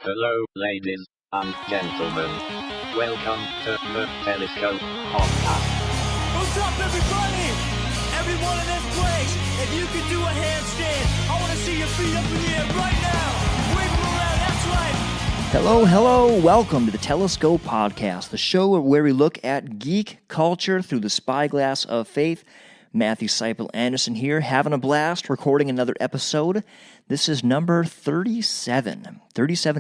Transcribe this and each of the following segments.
Hello, ladies and gentlemen. Welcome to the Telescope Podcast. What's up, everybody? Everyone in this place, if you could do a handstand, I want to see your feet up in the air right now. Wave them around, that's right. Hello. Welcome to the Telescope Podcast, the show where we look at geek culture through the Spyglass of Faith. Matthew Seipel Anderson here, having a blast, recording another episode. This is number 37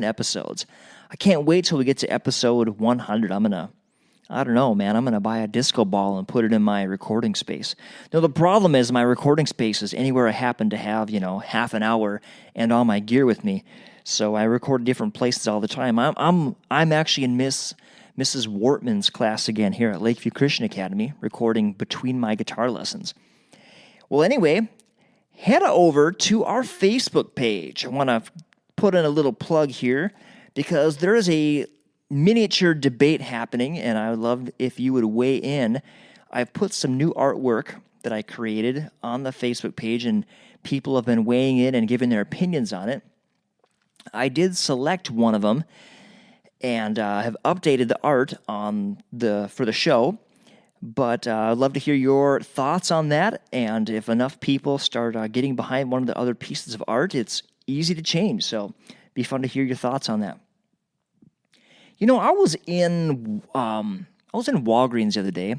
episodes. I can't wait till we get to episode 100. I'm going to buy a disco ball and put it in my recording space. Now, the problem is my recording space is anywhere I happen to have, half an hour and all my gear with me. So I record different places all the time. I'm actually in Mrs. Wortman's class again here at Lakeview Christian Academy, recording between my guitar lessons. Well, anyway, head over to our Facebook page. I want to put in a little plug here because there is a miniature debate happening, and I would love if you would weigh in. I've put some new artwork that I created on the Facebook page, and people have been weighing in and giving their opinions on it. I did select one of them and have updated the art for the show. But I'd love to hear your thoughts on that. And if enough people start getting behind one of the other pieces of art, it's easy to change. So it'd be fun to hear your thoughts on that. I was in Walgreens the other day.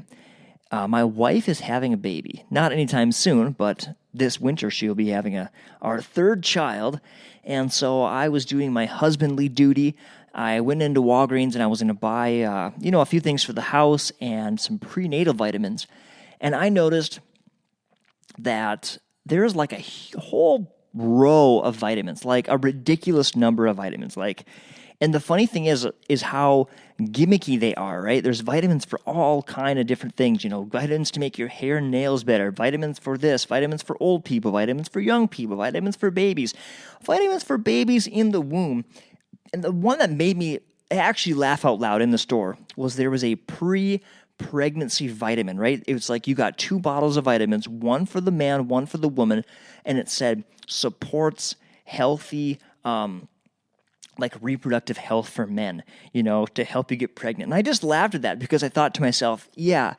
My wife is having a baby. Not anytime soon, but this winter she'll be having our third child. And so I was doing my husbandly duty. I went into Walgreens and I was going to buy, a few things for the house and some prenatal vitamins. And I noticed that there's like a whole row of vitamins, like a ridiculous number of vitamins. And the funny thing is how gimmicky they are, right? There's vitamins for all kind of different things, vitamins to make your hair and nails better, vitamins for this, vitamins for old people, vitamins for young people, vitamins for babies in the womb. And the one that made me actually laugh out loud in the store was there was a pre-pregnancy vitamin, right? It was like you got 2 bottles of vitamins, one for the man, one for the woman, and it said supports healthy, reproductive health for men, to help you get pregnant. And I just laughed at that because I thought to myself, yeah,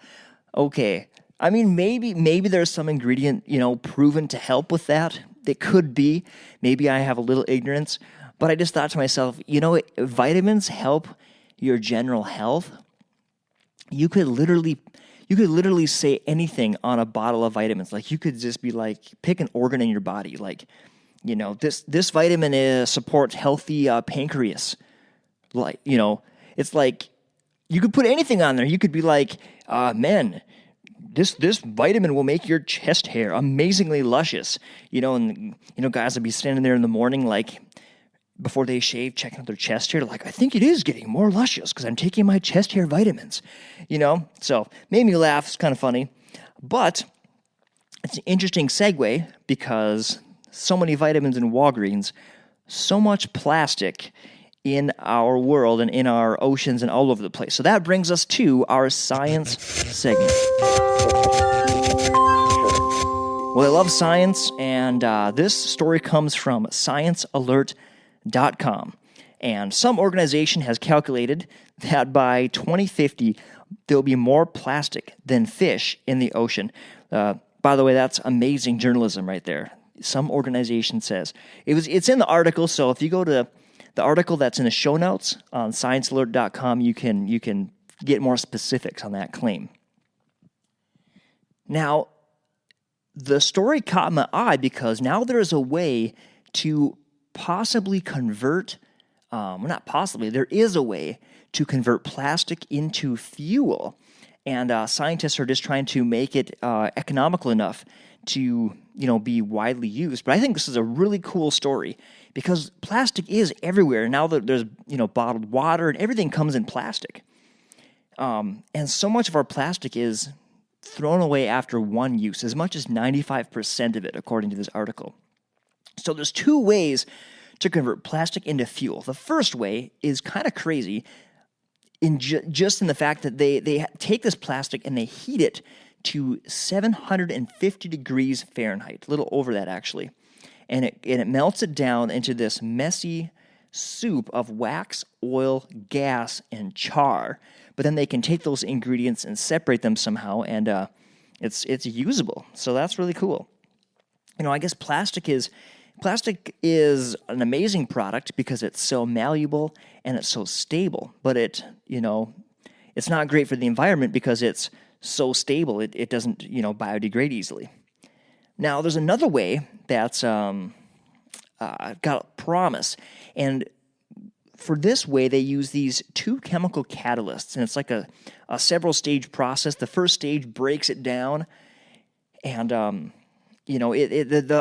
okay. I mean, maybe there's some ingredient, proven to help with that. It could be. Maybe I have a little ignorance. But I just thought to myself, vitamins help your general health. You could literally say anything on a bottle of vitamins. Like you could just be like, pick an organ in your body. Like, this vitamin supports healthy pancreas. It's like you could put anything on there. You could be like, man, this vitamin will make your chest hair amazingly luscious. Guys would be standing there in the morning like, before they shave, checking out their chest hair, like, I think it is getting more luscious because I'm taking my chest hair vitamins, So, made me laugh. It's kind of funny. But it's an interesting segue because so many vitamins in Walgreens, so much plastic in our world and in our oceans and all over the place. So that brings us to our science segment. Well, I love science, and this story comes from ScienceAlert.com. And some organization has calculated that by 2050, there'll be more plastic than fish in the ocean. By the way, that's amazing journalism right there. Some organization says. It's in the article, so if you go to the article that's in the show notes on ScienceAlert.com, you can get more specifics on that claim. Now, the story caught my eye because now there is a way to possibly convert, there is a way to convert plastic into fuel. And scientists are just trying to make it economical enough to, be widely used. But I think this is a really cool story because plastic is everywhere. Now that there's, bottled water and everything comes in plastic. And so much of our plastic is thrown away after one use, as much as 95% of it, according to this article. So there's 2 ways to convert plastic into fuel. The first way is kind of crazy just in the fact that they take this plastic and they heat it to 750 degrees Fahrenheit, a little over that actually. And it melts it down into this messy soup of wax, oil, gas, and char. But then they can take those ingredients and separate them somehow, and it's usable. So that's really cool. I guess plastic is an amazing product because it's so malleable and it's so stable. But it's not great for the environment because it's so stable. It doesn't biodegrade easily. Now there's another way that's got promise, and for this way they use these two chemical catalysts, and it's like a several stage process. The first stage breaks it down, and the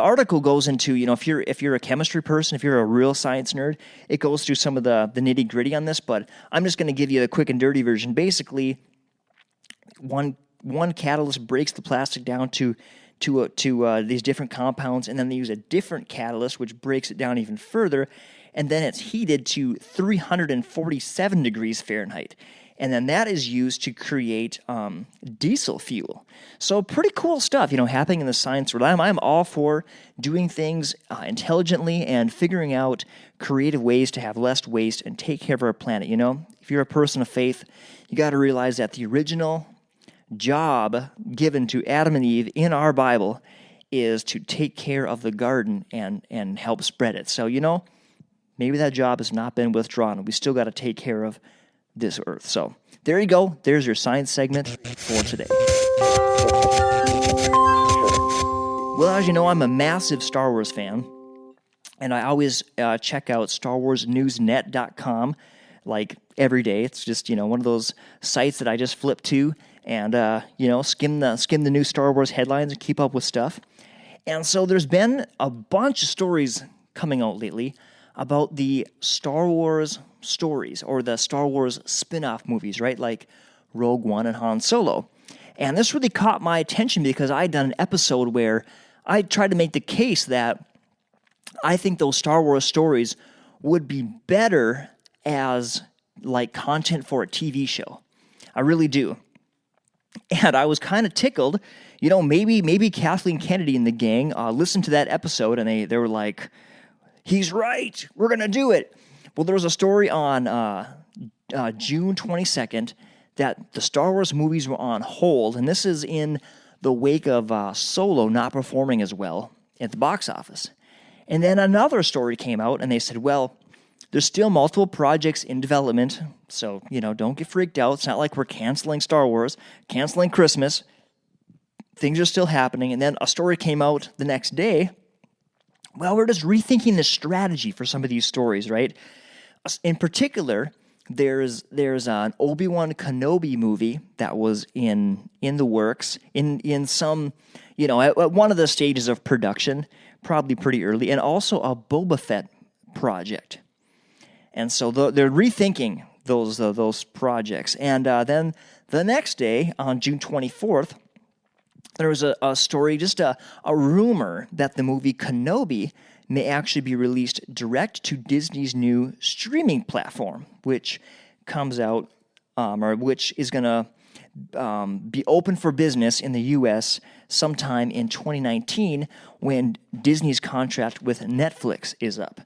article goes into, if you're a chemistry person, if you're a real science nerd, it goes through some of the nitty gritty on this, but I'm just going to give you the quick and dirty version. Basically, one catalyst breaks the plastic down to these different compounds, and then they use a different catalyst which breaks it down even further, and then it's heated to 347 degrees Fahrenheit. And then that is used to create diesel fuel. So pretty cool stuff, happening in the science world. I'm all for doing things intelligently and figuring out creative ways to have less waste and take care of our planet. If you're a person of faith, you got to realize that the original job given to Adam and Eve in our Bible is to take care of the garden and help spread it. So, maybe that job has not been withdrawn. We still got to take care of this earth. So there you go. There's your science segment for today. Well, as you know, I'm a massive Star Wars fan, and I always check out StarWarsNewsNet.com like every day. It's just one of those sites that I just flip to and skim the new Star Wars headlines and keep up with stuff. And so there's been a bunch of stories coming out lately about the Star Wars stories, or the Star Wars spin-off movies, right? Like Rogue One and Han Solo. And this really caught my attention because I had done an episode where I tried to make the case that I think those Star Wars stories would be better as like content for a TV show. I really do. And I was kind of tickled. Maybe Kathleen Kennedy and the gang listened to that episode and they were like, he's right, we're going to do it. Well, there was a story on June 22nd that the Star Wars movies were on hold, and this is in the wake of Solo not performing as well at the box office. And then another story came out, and they said, well, there's still multiple projects in development, so, don't get freaked out. It's not like we're canceling Star Wars, canceling Christmas. Things are still happening. And then a story came out the next day. Well, we're just rethinking the strategy for some of these stories, right? In particular, there's an Obi-Wan Kenobi movie that was in the works, in some, at one of the stages of production, probably pretty early, and also a Boba Fett project. And so they're rethinking those projects. And then the next day, on June 24th, there was a story, just a rumor that the movie Kenobi may actually be released direct to Disney's new streaming platform, which comes out, or which is going to be open for business in the U.S. sometime in 2019 when Disney's contract with Netflix is up.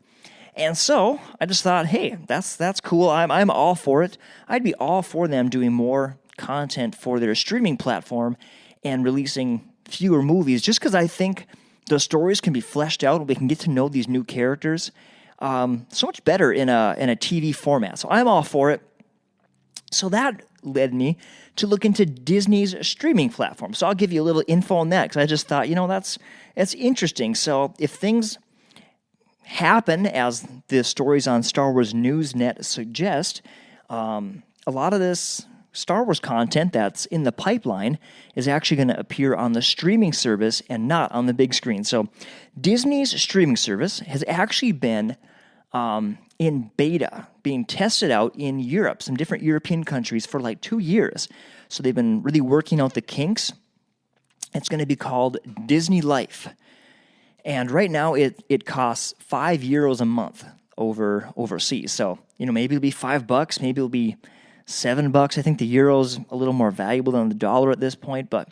And so I just thought, hey, that's cool. I'm all for it. I'd be all for them doing more content for their streaming platform and releasing fewer movies, just because I think the stories can be fleshed out. We can get to know these new characters so much better in a TV format. So I'm all for it. So that led me to look into Disney's streaming platform. So I'll give you a little info on that because I just thought, that's interesting. So if things happen as the stories on Star Wars Newsnet suggest, a lot of this Star Wars content that's in the pipeline is actually going to appear on the streaming service and not on the big screen. So Disney's streaming service has actually been in beta, being tested out in Europe, some different European countries for like 2 years. So they've been really working out the kinks. It's going to be called Disney Life. And right now it costs €5 a month overseas. So, maybe it'll be $5, maybe it'll be $7. I think the euro's a little more valuable than the dollar at this point, but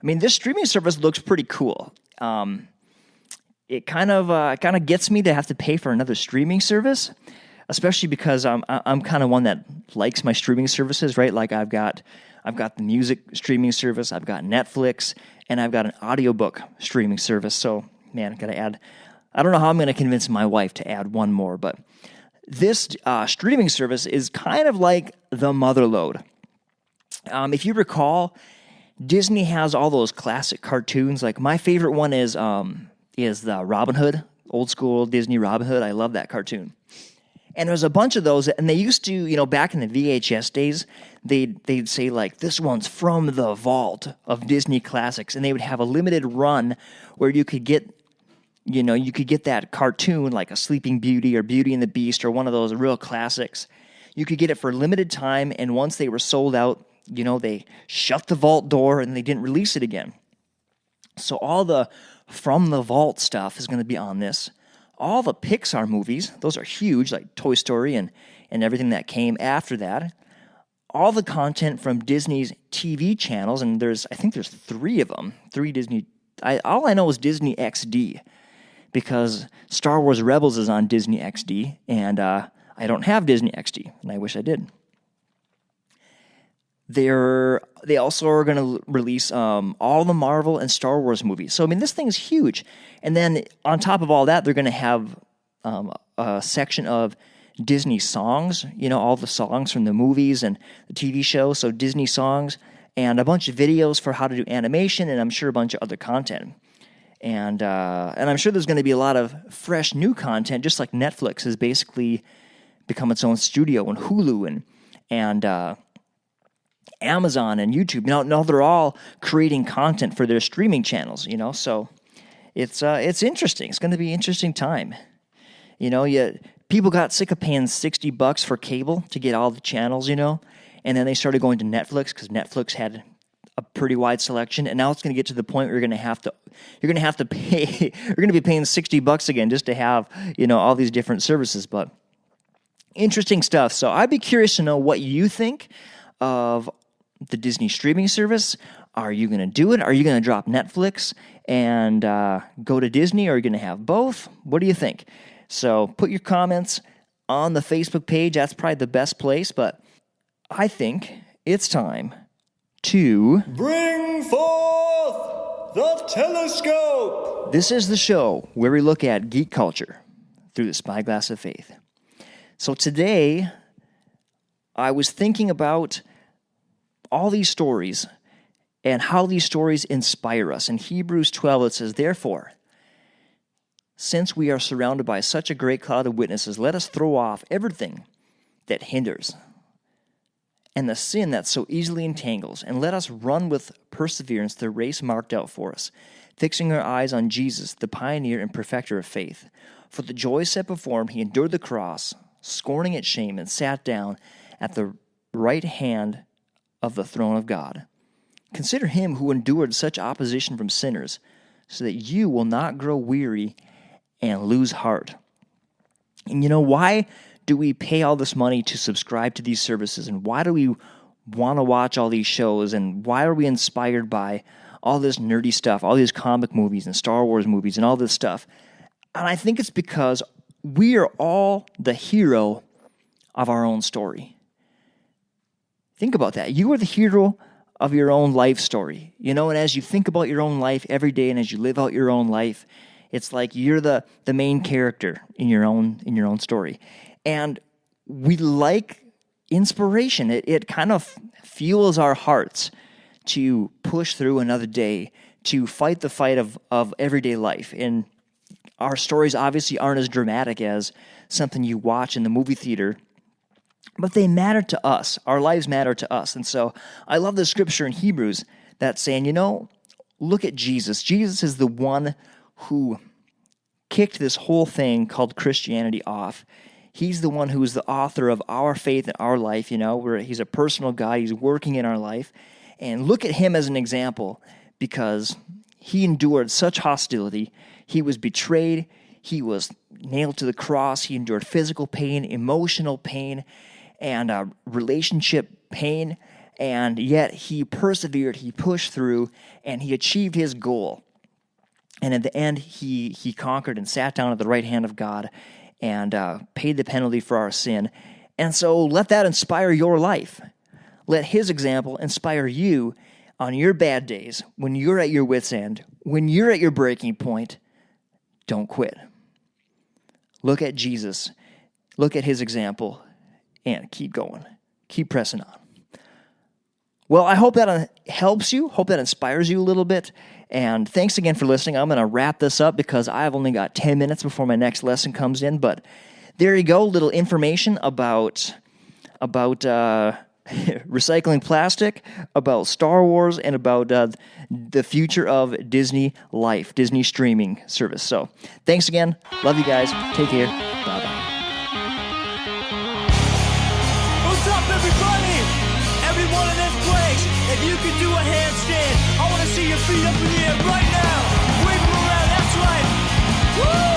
this streaming service looks pretty cool. It kind of gets me to have to pay for another streaming service, especially because I'm kind of one that likes my streaming services, right? Like I've got the music streaming service, I've got Netflix, and I've got an audiobook streaming service. So, man, I got to add. I don't know how I'm going to convince my wife to add one more, but this streaming service is kind of like the mother lode. If you recall, Disney has all those classic cartoons. Like my favorite one is the Robin Hood, old school Disney Robin Hood. I love that cartoon. And there's a bunch of those, and they used to, back in the VHS days, they'd say like, this one's from the vault of Disney classics, and they would have a limited run where you could get that cartoon like a Sleeping Beauty or Beauty and the Beast or one of those real classics. You could get it for a limited time, and once they were sold out, they shut the vault door and they didn't release it again. So all the from the vault stuff is going to be on this. All the Pixar movies, those are huge, like Toy Story and everything that came after that. All the content from Disney's TV channels, and I think there's 3 of them. 3 Disney. All I know is Disney XD, because Star Wars Rebels is on Disney XD, and I don't have Disney XD, and I wish I did. They also are going to release all the Marvel and Star Wars movies. So, I mean, this thing is huge. And then on top of all that, they're going to have a section of Disney songs, all the songs from the movies and the TV shows, so Disney songs, and a bunch of videos for how to do animation, and I'm sure a bunch of other content. And I'm sure there's going to be a lot of fresh new content, just like Netflix has basically become its own studio, and Hulu and Amazon and YouTube. Now they're all creating content for their streaming channels, so it's interesting. It's going to be an interesting time. People got sick of paying $60 for cable to get all the channels, and then they started going to Netflix because Netflix had a pretty wide selection, and now it's going to get to the point where you're going to have to pay. You're going to be paying $60 again just to have all these different services. But interesting stuff. So I'd be curious to know what you think of the Disney streaming service. Are you going to do it? Are you going to drop Netflix and go to Disney? Or are you going to have both? What do you think? So put your comments on the Facebook page. That's probably the best place. But I think it's time to bring forth the telescope. This is the show where we look at geek culture through the Spyglass of Faith. So today, I was thinking about all these stories and how these stories inspire us. In Hebrews 12, it says, "Therefore, since we are surrounded by such a great cloud of witnesses, let us throw off everything that hinders and the sin that so easily entangles, and let us run with perseverance the race marked out for us, fixing our eyes on Jesus, the pioneer and perfecter of faith. For the joy set before him, he endured the cross, scorning its shame, and sat down at the right hand of the throne of God. Consider him who endured such opposition from sinners, so that you will not grow weary and lose heart." And why do we pay all this money to subscribe to these services? And why do we want to watch all these shows? And why are we inspired by all this nerdy stuff, all these comic movies and Star Wars movies and all this stuff? And I think it's because we are all the hero of our own story. Think about that. You are the hero of your own life story. And as you think about your own life every day and as you live out your own life, it's like you're the main character in your own story. And we like inspiration. It kind of fuels our hearts to push through another day, to fight the fight of everyday life. And our stories obviously aren't as dramatic as something you watch in the movie theater, but they matter to us. Our lives matter to us. And so I love the scripture in Hebrews that's saying, look at Jesus. Jesus is the one who kicked this whole thing called Christianity off. He's the one who is the author of our faith in our life, where he's a personal God. He's working in our life. And look at him as an example, because he endured such hostility. He was betrayed. He was nailed to the cross. He endured physical pain, emotional pain, and relationship pain. And yet he persevered, he pushed through, and he achieved his goal. And at the end, he conquered and sat down at the right hand of God. and paid the penalty for our sin. And so let that inspire your life. Let his example inspire you on your bad days, when you're at your wit's end, when you're at your breaking point. Don't quit. Look at Jesus. Look at his example and keep going. Keep pressing on. Well, I hope that helps you. Hope that inspires you a little bit. And thanks again for listening. I'm going to wrap this up because I've only got 10 minutes before my next lesson comes in. But there you go. Little information about recycling plastic, about Star Wars, and about the future of Disney life, Disney streaming service. So thanks again. Love you guys. Take care. Bye-bye. What's up, everybody? Everyone in this place, if you could do a handstand, I want to see your feet up in the air right now. Wave them around, that's right. Woo!